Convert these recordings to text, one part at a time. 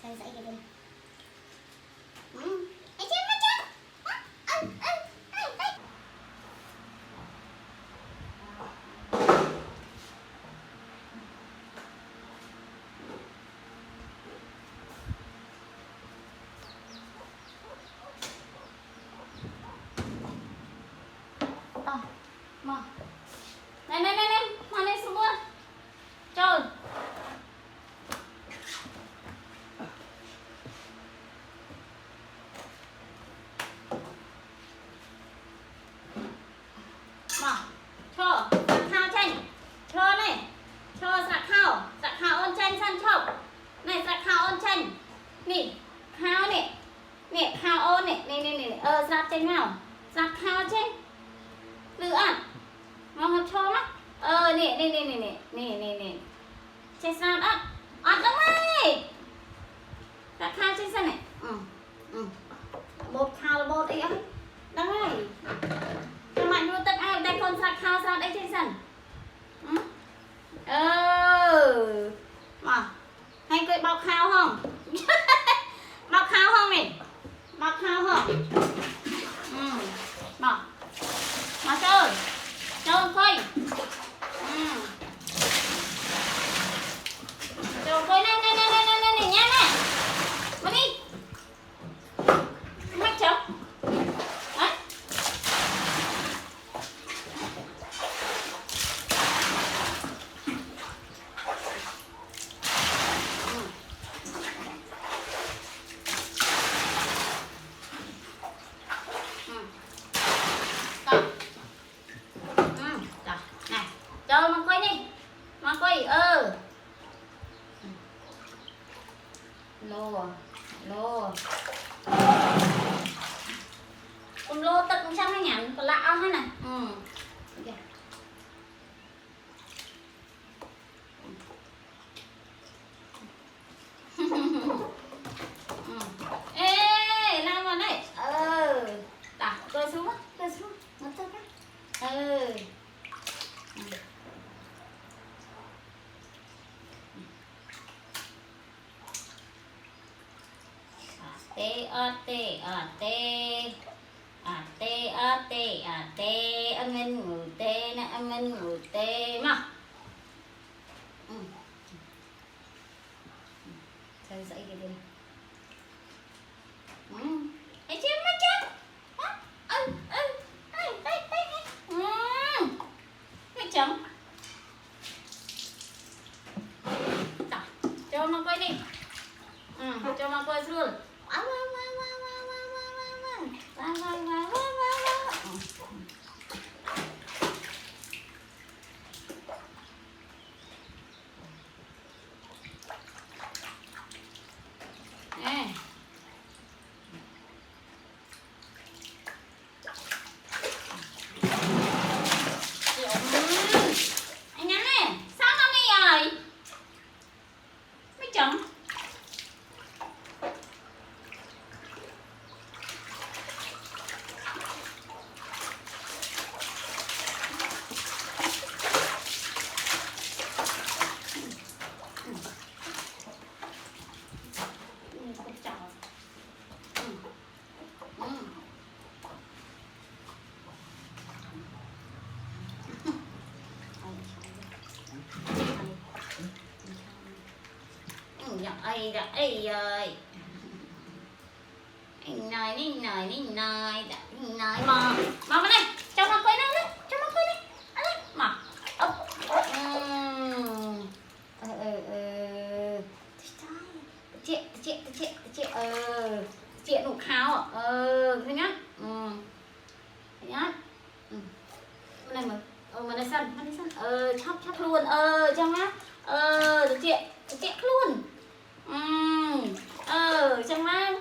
Chơi dậy cái đi. Ấy chứ mà chứ. Mà. Này, mà này xuống luôn. Trời. Mà. Cho, sạc khao chanh. Cho này. Cho sạc khao ôn chanh săn chọc. Này sạc khao ôn chanh. Nè, khao nè. Nè, khao ôn nè. Nè. Sạc chanh nào. Sạc khao chanh. Lựa ăn. Mau ngập cho mắt. Nè. Chạy sạc ớt. Ớt đâu ơi. Sạc khao chanh sân này. Bột khao là bột ấy ấy. Đâu ơi. Cho mạnh luôn tất ai đây con sạc khao sạc đấy trên sân. Mà. Hay cười bọc khao không? Bọc khao không này? Bọc khao không? Mà chơi. Chơi coi. Chơi coi này nhá này. Mà đi. Mắc chấm. Đấy. Này, cho mà quay đi. Mà quay lô. Con lô tất cũng trong hay nhắn, còn lạ hết này. Okay. Ê, làm vào đây. Đặt tôi xuống. Nó tới cái. Tê âm in ngủ tê nè âm in ngủ tê mà. Chơi dậy cái đi. Ấy chứ mà chứ. Cái chấm. Cho nó quay đi. Cho nó quay luôn. Anh nhắn này, sao nó đi rồi? Mấy chấm. Ây ơi. Anh nói mà vào đây, cho nó quay đây. Ăn đây, mà. Chị đủ khao thế nhá. Thế nhá. Này mà đây sân. Chóc luôn. Trong á. Chị luôn. Trong á.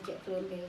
Chị luôn kìa.